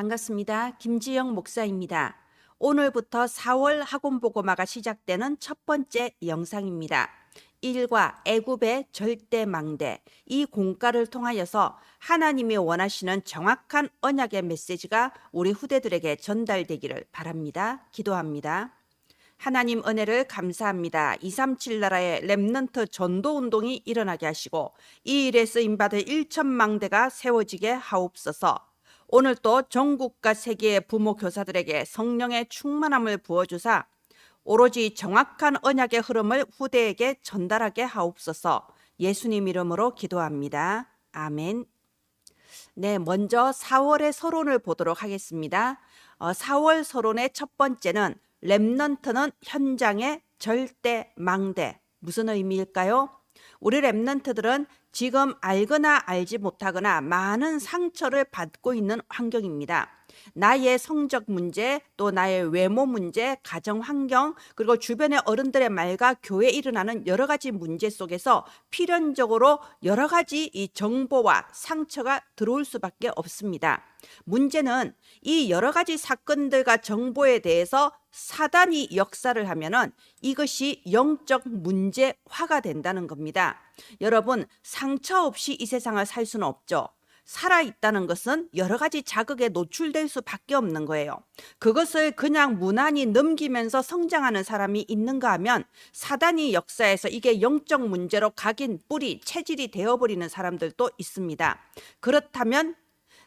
반갑습니다. 김지영 목사입니다. 오늘부터 4월 학원보고마가 시작되는 첫 번째 영상입니다. 1과 애굽의 절대 망대, 이 공과를 통하여서 하나님이 원하시는 정확한 언약의 메시지가 우리 후대들에게 전달되기를 바랍니다. 기도합니다. 하나님 은혜를 감사합니다. 237 나라의 렘넌트 전도 운동이 일어나게 하시고 이 일에 쓰임받을 1천망대가 세워지게 하옵소서. 오늘 또 전국과 세계의 부모 교사들에게 성령의 충만함을 부어주사 오로지 정확한 언약의 흐름을 후대에게 전달하게 하옵소서. 예수님 이름으로 기도합니다. 아멘. 네, 먼저 4월의 서론을 보도록 하겠습니다. 4월 서론의 첫 번째는 렘넌트는 현장의 절대 망대. 무슨 의미일까요? 우리 렘넌트들은 지금 알거나 알지 못하거나 많은 상처를 받고 있는 환경입니다. 나의 성적 문제, 또 나의 외모 문제, 가정 환경, 그리고 주변의 어른들의 말과 교회에 일어나는 여러 가지 문제 속에서 필연적으로 여러 가지 이 정보와 상처가 들어올 수밖에 없습니다. 문제는 이 여러 가지 사건들과 정보에 대해서 사단이 역사를 하면은 이것이 영적 문제화가 된다는 겁니다. 여러분, 상처 없이 이 세상을 살 수는 없죠. 살아있다는 것은 여러 가지 자극에 노출될 수밖에 없는 거예요. 그것을 그냥 무난히 넘기면서 성장하는 사람이 있는가 하면 사단이 역사해서 이게 영적 문제로 각인, 뿌리, 체질이 되어버리는 사람들도 있습니다. 그렇다면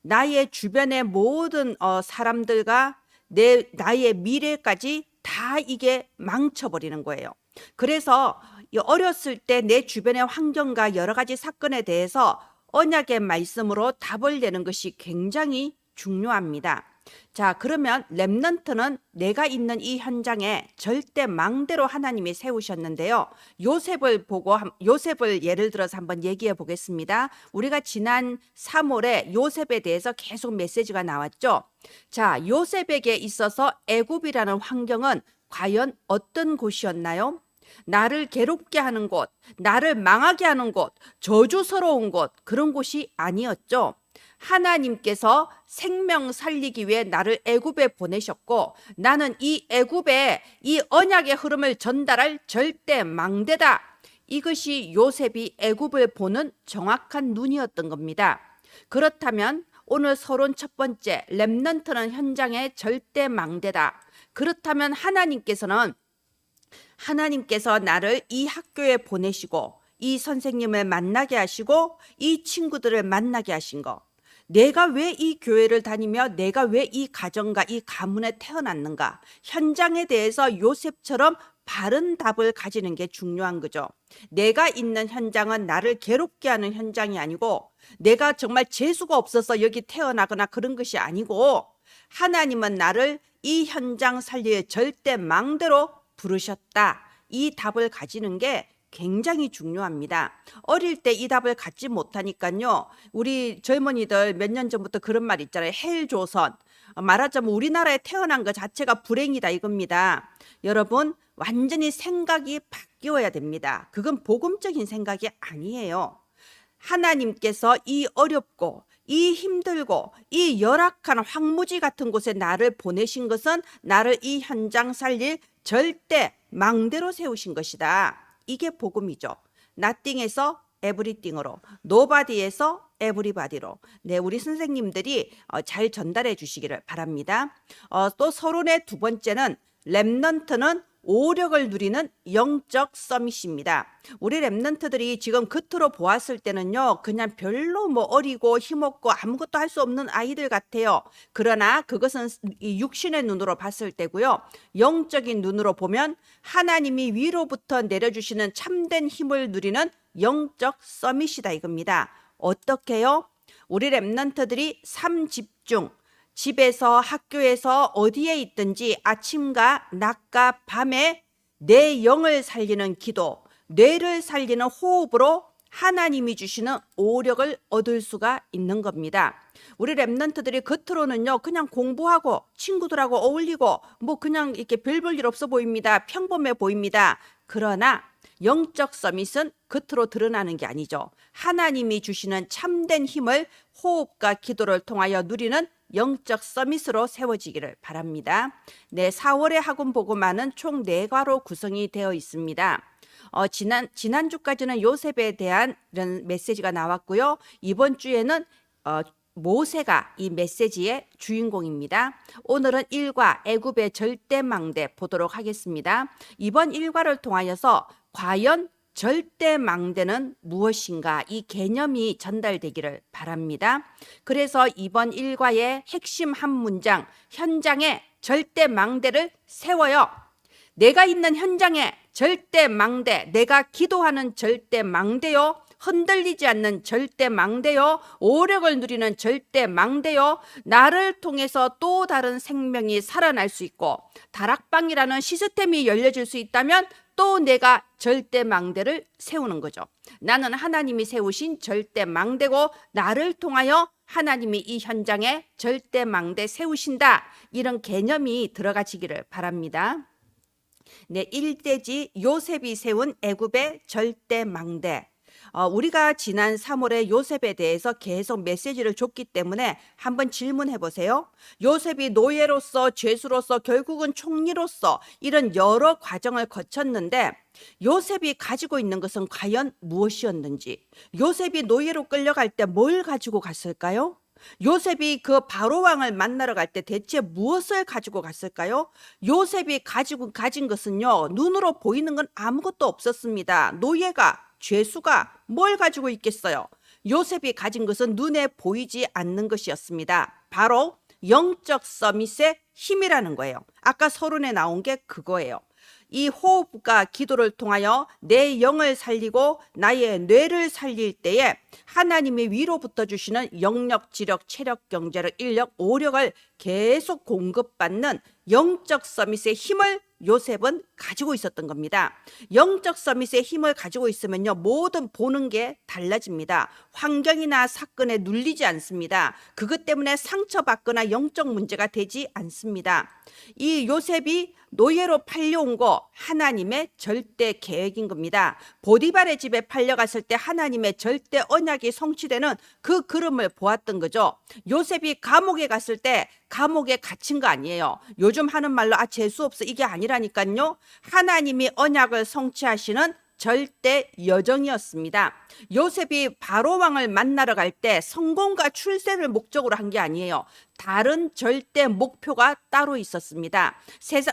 나의 주변의 모든 사람들과 나의 미래까지 다 이게 망쳐버리는 거예요. 그래서 어렸을 때 내 주변의 환경과 여러 가지 사건에 대해서 언약의 말씀으로 답을 내는 것이 굉장히 중요합니다. 자, 그러면 렘넌트는 내가 있는 이 현장에 절대 망대로 하나님이 세우셨는데요. 요셉을 예를 들어서 한번 얘기해 보겠습니다. 우리가 지난 3월에 요셉에 대해서 계속 메시지가 나왔죠. 자, 요셉에게 있어서 애굽이라는 환경은 과연 어떤 곳이었나요? 나를 괴롭게 하는 곳, 나를 망하게 하는 곳, 저주스러운 곳, 그런 곳이 아니었죠. 하나님께서 생명 살리기 위해 나를 애굽에 보내셨고 나는 이 애굽에 이 언약의 흐름을 전달할 절대 망대다. 이것이 요셉이 애굽을 보는 정확한 눈이었던 겁니다. 그렇다면 오늘 서론 첫 번째, 렘넌트는 현장의 절대 망대다. 그렇다면 하나님께서 나를 이 학교에 보내시고 이 선생님을 만나게 하시고 이 친구들을 만나게 하신 거, 내가 왜 이 교회를 다니며 내가 왜 이 가정과 이 가문에 태어났는가, 현장에 대해서 요셉처럼 바른 답을 가지는 게 중요한 거죠. 내가 있는 현장은 나를 괴롭게 하는 현장이 아니고 내가 정말 재수가 없어서 여기 태어나거나 그런 것이 아니고 하나님은 나를 이 현장 살릴 절대 망대로 부르셨다. 이 답을 가지는 게 굉장히 중요합니다. 어릴 때 이 답을 갖지 못하니까요. 우리 젊은이들 몇 년 전부터 그런 말 있잖아요. 헬조선. 말하자면 우리나라에 태어난 것 자체가 불행이다 이겁니다. 여러분, 완전히 생각이 바뀌어야 됩니다. 그건 복음적인 생각이 아니에요. 하나님께서 이 어렵고 이 힘들고 이 열악한 황무지 같은 곳에 나를 보내신 것은 나를 이 현장 살릴 절대 망대로 세우신 것이다. 이게 복음이죠. nothing에서 everything으로, nobody에서 everybody로. 네, 우리 선생님들이 잘 전달해 주시기를 바랍니다. 또 서론의 두 번째는 렘넌트는 오력을 누리는 영적 서밋입니다. 우리 렘넌트들이 지금 겉으로 보았을 때는요, 그냥 별로 어리고 힘없고 아무것도 할 수 없는 아이들 같아요. 그러나 그것은 이 육신의 눈으로 봤을 때고요. 영적인 눈으로 보면 하나님이 위로부터 내려주시는 참된 힘을 누리는 영적 서밋이다 이겁니다. 어떻게요? 우리 렘넌트들이 삶 집중, 집에서 학교에서 어디에 있든지 아침과 낮과 밤에 내 영을 살리는 기도, 뇌를 살리는 호흡으로 하나님이 주시는 오력을 얻을 수가 있는 겁니다. 우리 렘넌트들이 겉으로는요 그냥 공부하고 친구들하고 어울리고 그냥 이렇게 별 볼 일 없어 보입니다. 평범해 보입니다. 그러나 영적 서밋은 겉으로 드러나는 게 아니죠. 하나님이 주시는 참된 힘을 호흡과 기도를 통하여 누리는 영적 서밋으로 세워지기를 바랍니다. 네, 4월의 학원 보고만은 총 4과로 구성이 되어 있습니다. 지난주까지는 요셉에 대한 이런 메시지가 나왔고요. 이번 주에는 모세가 이 메시지의 주인공입니다. 오늘은 1과 애굽의 절대망대 보도록 하겠습니다. 이번 1과를 통하여서 과연 절대망대는 무엇인가 이 개념이 전달되기를 바랍니다. 그래서 이번 1과의 핵심 한 문장, 현장에 절대망대를 세워요. 내가 있는 현장에 절대망대, 내가 기도하는 절대망대요. 흔들리지 않는 절대망대요. 오력을 누리는 절대망대요. 나를 통해서 또 다른 생명이 살아날 수 있고 다락방이라는 시스템이 열려질 수 있다면 또 내가 절대망대를 세우는 거죠. 나는 하나님이 세우신 절대망대고 나를 통하여 하나님이 이 현장에 절대망대 세우신다. 이런 개념이 들어가지기를 바랍니다. 네, 일대지 요셉이 세운 애굽의 절대망대. 우리가 지난 3월에 요셉에 대해서 계속 메시지를 줬기 때문에 한번 질문해 보세요. 요셉이 노예로서, 죄수로서, 결국은 총리로서 이런 여러 과정을 거쳤는데 요셉이 가지고 있는 것은 과연 무엇이었는지, 요셉이 노예로 끌려갈 때 뭘 가지고 갔을까요? 요셉이 그 바로 왕을 만나러 갈 때 대체 무엇을 가지고 갔을까요? 요셉이 가진 것은요, 눈으로 보이는 건 아무것도 없었습니다. 노예가, 죄수가 뭘 가지고 있겠어요? 요셉이 가진 것은 눈에 보이지 않는 것이었습니다. 바로 영적 서밋의 힘이라는 거예요. 아까 서론에 나온 게 그거예요. 이 호흡과 기도를 통하여 내 영을 살리고 나의 뇌를 살릴 때에 하나님이 위로부터 주시는 영력, 지력, 체력, 경제력, 인력, 오력을 계속 공급받는 영적 서밋의 힘을 요셉은 가지고 있었던 겁니다. 영적 서밋의 힘을 가지고 있으면요, 모든 보는 게 달라집니다. 환경이나 사건에 눌리지 않습니다. 그것 때문에 상처받거나 영적 문제가 되지 않습니다. 이 요셉이 노예로 팔려온 거 하나님의 절대 계획인 겁니다. 보디발의 집에 팔려갔을 때 하나님의 절대 언약이 성취되는 그 그림을 보았던 거죠. 요셉이 감옥에 갔을 때 감옥에 갇힌 거 아니에요. 요즘 하는 말로 재수 없어 이게 아니라니까요. 하나님이 언약을 성취하시는 절대 여정이었습니다. 요셉이 바로 왕을 만나러 갈 때 성공과 출세를 목적으로 한 게 아니에요. 다른 절대 목표가 따로 있었습니다.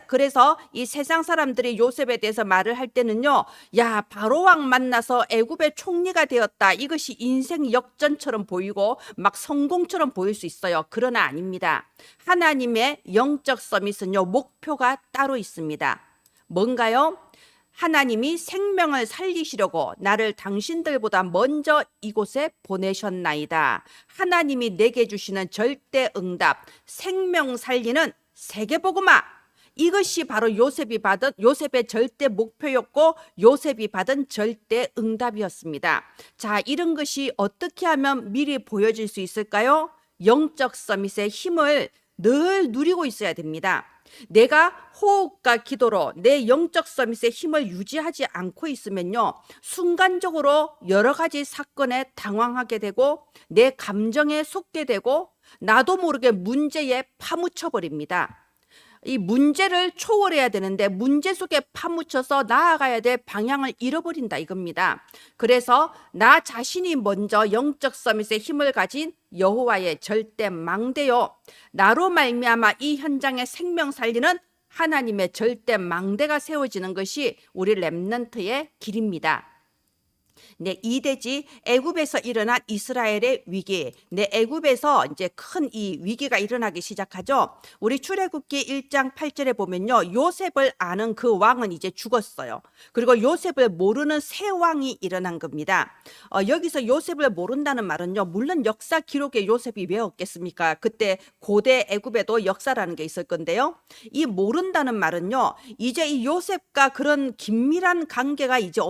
그래서 이 세상 사람들이 요셉에 대해서 말을 할 때는요, 야, 바로 왕 만나서 애굽의 총리가 되었다. 이것이 인생 역전처럼 보이고 막 성공처럼 보일 수 있어요. 그러나 아닙니다. 하나님의 영적 서밋은요, 목표가 따로 있습니다. 뭔가요? 하나님이 생명을 살리시려고 나를 당신들보다 먼저 이곳에 보내셨나이다. 하나님이 내게 주시는 절대 응답, 생명 살리는 세계복음화. 이것이 바로 요셉의 절대 목표였고 요셉이 받은 절대 응답이었습니다. 자, 이런 것이 어떻게 하면 미리 보여질 수 있을까요? 영적 서밋의 힘을 늘 누리고 있어야 됩니다. 내가 호흡과 기도로 내 영적 서밋의 힘을 유지하지 않고 있으면요, 순간적으로 여러 가지 사건에 당황하게 되고 내 감정에 속게 되고 나도 모르게 문제에 파묻혀 버립니다. 이 문제를 초월해야 되는데 문제 속에 파묻혀서 나아가야 될 방향을 잃어버린다 이겁니다. 그래서 나 자신이 먼저 영적 서밋의 힘을 가진 여호와의 절대 망대요, 나로 말미암아 이 현장에 생명 살리는 하나님의 절대 망대가 세워지는 것이 우리 렘넌트의 길입니다. 네, 이대지 애굽에서 일어난 이스라엘의 위기. 네, 애굽에서 이제 큰 이 위기가 일어나기 시작하죠. 우리 출애굽기 1장 8절에 보면요, 요셉을 아는 그 왕은 이제 죽었어요. 그리고 요셉을 모르는 새 왕이 일어난 겁니다. 여기서 요셉을 모른다는 말은요, 물론 역사 기록에 요셉이 왜 없겠습니까? 그때 고대 애굽에도 역사라는 게 있을 건데요. 이 모른다는 말은요, 이제 이 요셉과 그런 긴밀한 관계가 이제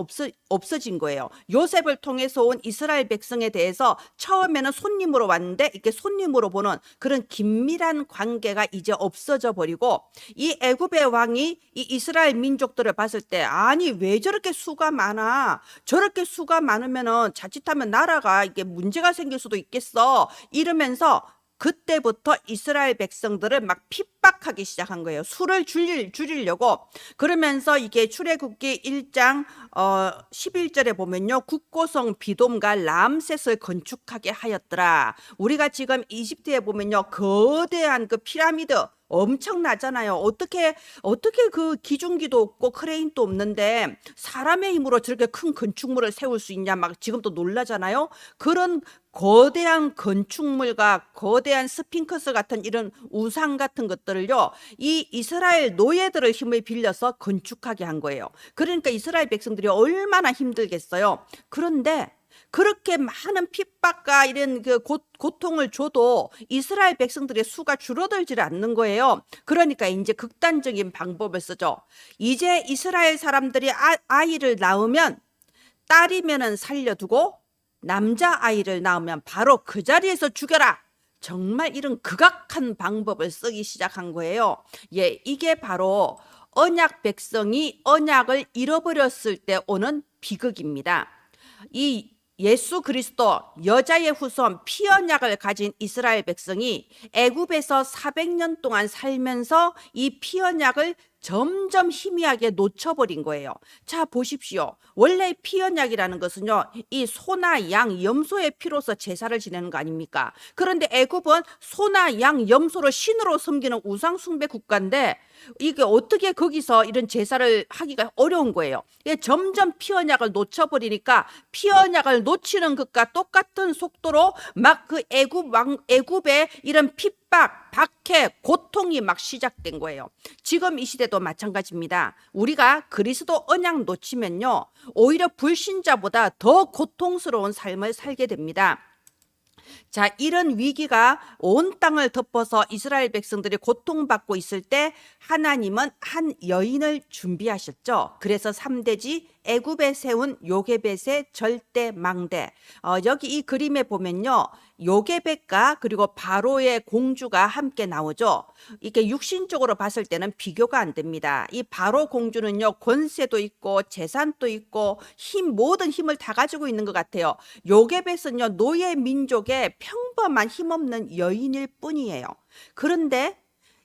없어진 거예요. 요셉을 통해서 온 이스라엘 백성에 대해서 처음에는 손님으로 왔는데 이렇게 손님으로 보는 그런 긴밀한 관계가 이제 없어져 버리고, 이 애굽의 왕이 이 이스라엘 민족들을 봤을 때, 아니 왜 저렇게 수가 많아? 저렇게 수가 많으면은 자칫하면 나라가 이게 문제가 생길 수도 있겠어. 이러면서 그때부터 이스라엘 백성들을 막 핍박하기 시작한 거예요. 수를 줄이려고. 그러면서 이게 출애굽기 1장 11절에 보면요, 국고성 비돔과 람셋을 건축하게 하였더라. 우리가 지금 이집트에 보면요, 거대한 그 피라미드 엄청나잖아요. 어떻게 그 기중기도 없고 크레인도 없는데 사람의 힘으로 저렇게 큰 건축물을 세울 수 있냐, 막 지금도 놀라잖아요. 그런 거대한 건축물과 거대한 스핑크스 같은 이런 우상 같은 것들을요, 이 이스라엘 노예들의 힘을 빌려서 건축하게 한 거예요. 그러니까 이스라엘 백성들이 얼마나 힘들겠어요. 그런데 그렇게 많은 핍박과 이런 그 고통을 줘도 이스라엘 백성들의 수가 줄어들지 않는 거예요. 그러니까 이제 극단적인 방법을 쓰죠. 이제 이스라엘 사람들이 아이를 낳으면, 딸이면은 살려두고 남자 아이를 낳으면 바로 그 자리에서 죽여라. 정말 이런 극악한 방법을 쓰기 시작한 거예요. 예, 이게 바로 언약 백성이 언약을 잃어버렸을 때 오는 비극입니다. 이 예수 그리스도 여자의 후손 피언약을 가진 이스라엘 백성이 애굽에서 400년 동안 살면서 이 피언약을 점점 희미하게 놓쳐버린 거예요. 자, 보십시오. 원래 피언약이라는 것은요, 이 소나 양, 염소의 피로서 제사를 지내는 거 아닙니까? 그런데 애굽은 소나 양, 염소를 신으로 섬기는 우상 숭배 국가인데 이게 어떻게 거기서 이런 제사를 하기가 어려운 거예요. 이게 점점 피언약을 놓쳐버리니까 피언약을 놓치는 것과 똑같은 속도로 막 그 애굽의 이런 핍박, 박해, 고통이 막 시작된 거예요. 지금 이 시대도 마찬가지입니다. 우리가 그리스도 언약 놓치면요, 오히려 불신자보다 더 고통스러운 삶을 살게 됩니다. 자, 이런 위기가 온 땅을 덮어서 이스라엘 백성들이 고통받고 있을 때 하나님은 한 여인을 준비하셨죠. 그래서 3대지 애굽에 세운 요게벳의 절대 망대. 여기 이 그림에 보면요, 요게벳과 그리고 바로의 공주가 함께 나오죠. 이게 육신적으로 봤을 때는 비교가 안 됩니다. 이 바로 공주는요, 권세도 있고 재산도 있고 모든 힘을 다 가지고 있는 것 같아요. 요게벳은요, 노예 민족의 평범한 힘없는 여인일 뿐이에요. 그런데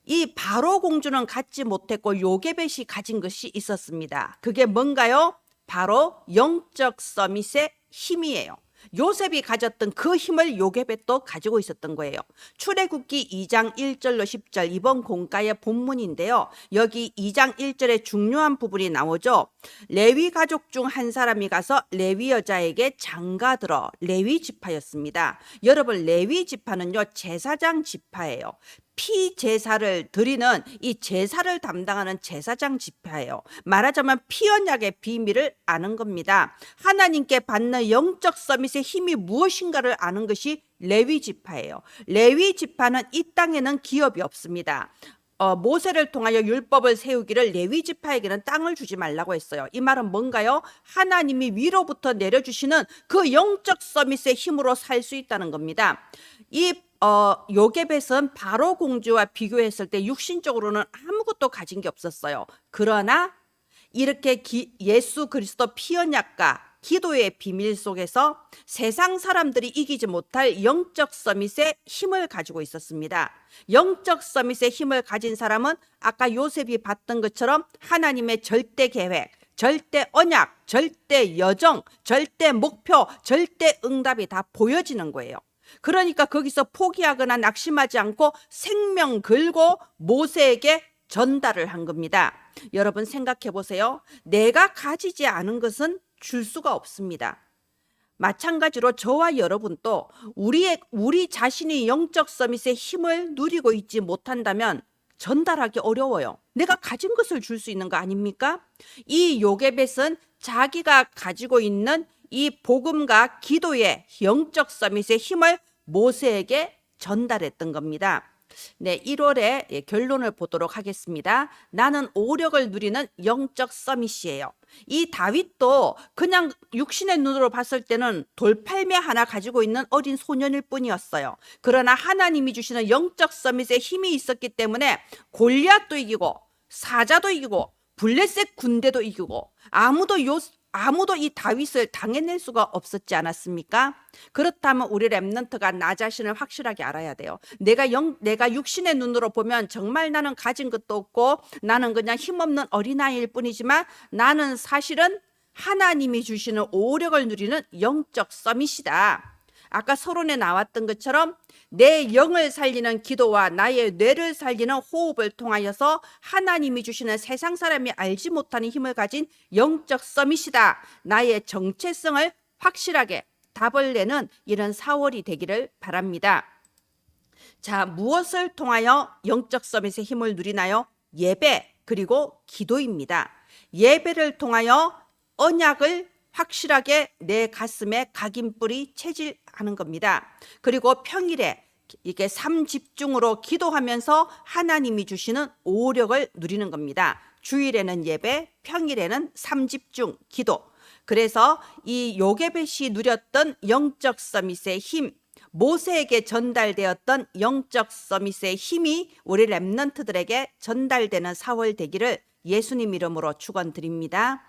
이 바로 공주는 갖지 못했고 요게벳이 가진 것이 있었습니다. 그게 뭔가요? 바로 영적 서밋의 힘이에요. 요셉이 가졌던 그 힘을 요게벳도 가지고 있었던 거예요. 출애굽기 2장 1절로 10절 이번 공과의 본문인데요. 여기 2장 1절에 중요한 부분이 나오죠. 레위 가족 중 한 사람이 가서 레위 여자에게 장가들어. 레위 지파였습니다. 여러분, 레위 지파는요, 제사장 지파예요. 피제사를 드리는 이 제사를 담당하는 제사장 지파예요. 말하자면 피언약의 비밀을 아는 겁니다. 하나님께 받는 영적 서밋의 힘이 무엇인가를 아는 것이 레위 지파예요. 레위 지파는 이 땅에는 기업이 없습니다. 모세를 통하여 율법을 세우기를 레위 지파에게는 땅을 주지 말라고 했어요. 이 말은 뭔가요? 하나님이 위로부터 내려주시는 그 영적 서밋의 힘으로 살 수 있다는 겁니다. 이 요게벳은 바로 공주와 비교했을 때 육신적으로는 아무것도 가진 게 없었어요. 그러나 이렇게 예수 그리스도 피언약과 기도의 비밀 속에서 세상 사람들이 이기지 못할 영적 서밋의 힘을 가지고 있었습니다. 영적 서밋의 힘을 가진 사람은 아까 요셉이 봤던 것처럼 하나님의 절대 계획, 절대 언약, 절대 여정, 절대 목표, 절대 응답이 다 보여지는 거예요. 그러니까 거기서 포기하거나 낙심하지 않고 생명 걸고 모세에게 전달을 한 겁니다. 여러분 생각해 보세요. 내가 가지지 않은 것은 줄 수가 없습니다. 마찬가지로 저와 여러분도 우리 자신이 영적 서밋의 힘을 누리고 있지 못한다면 전달하기 어려워요. 내가 가진 것을 줄 수 있는 거 아닙니까? 이 요게벳은 자기가 가지고 있는 이 복음과 기도의 영적 서밋의 힘을 모세에게 전달했던 겁니다. 네, 1월에 결론을 보도록 하겠습니다. 나는 오력을 누리는 영적 서밋이에요. 이 다윗도 그냥 육신의 눈으로 봤을 때는 돌팔매 하나 가지고 있는 어린 소년일 뿐이었어요. 그러나 하나님이 주시는 영적 서밋의 힘이 있었기 때문에 골리앗도 이기고 사자도 이기고 블레셋 군대도 이기고 아무도 아무도 이 다윗을 당해낼 수가 없었지 않았습니까? 그렇다면 우리 렘넌트가 나 자신을 확실하게 알아야 돼요. 내가 육신의 눈으로 보면 정말 나는 가진 것도 없고 나는 그냥 힘없는 어린아이일 뿐이지만 나는 사실은 하나님이 주시는 오력을 누리는 영적 서밋이다. 아까 서론에 나왔던 것처럼 내 영을 살리는 기도와 나의 뇌를 살리는 호흡을 통하여서 하나님이 주시는 세상 사람이 알지 못하는 힘을 가진 영적 서밋이다. 나의 정체성을 확실하게 답을 내는 이런 4월이 되기를 바랍니다. 자, 무엇을 통하여 영적 서밋의 힘을 누리나요? 예배 그리고 기도입니다. 예배를 통하여 언약을 확실하게 내 가슴에 각인뿌리 체질하는 겁니다. 그리고 평일에 이게 삼집중으로 기도하면서 하나님이 주시는 오력을 누리는 겁니다. 주일에는 예배, 평일에는 삼집중 기도. 그래서 이 요게벳이 누렸던 영적 서밋의 힘, 모세에게 전달되었던 영적 서밋의 힘이 우리 렘넌트들에게 전달되는 4월 되기를 예수님 이름으로 축원드립니다.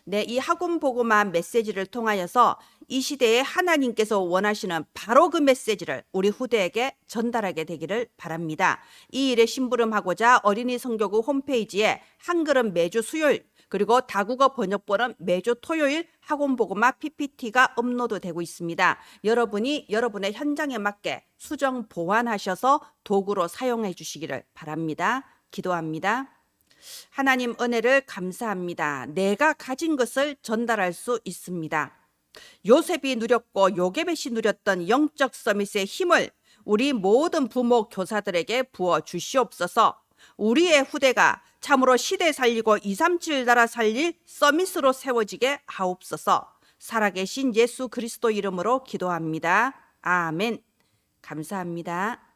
네, 이 학원 보고마 메시지를 통하여서 이 시대에 하나님께서 원하시는 바로 그 메시지를 우리 후대에게 전달하게 되기를 바랍니다. 이 일에 심부름하고자 어린이 성교구 홈페이지에 한글은 매주 수요일 그리고 다국어 번역본은 매주 토요일 학원 보고마 PPT가 업로드되고 있습니다. 여러분이 여러분의 현장에 맞게 수정 보완하셔서 도구로 사용해 주시기를 바랍니다. 기도합니다. 하나님 은혜를 감사합니다. 내가 가진 것을 전달할 수 있습니다. 요셉이 누렸고 요게벳이 누렸던 영적 서밋의 힘을 우리 모든 부모 교사들에게 부어 주시옵소서. 우리의 후대가 참으로 시대 살리고 237 나라 살릴 서밋으로 세워지게 하옵소서. 살아계신 예수 그리스도 이름으로 기도합니다. 아멘. 감사합니다.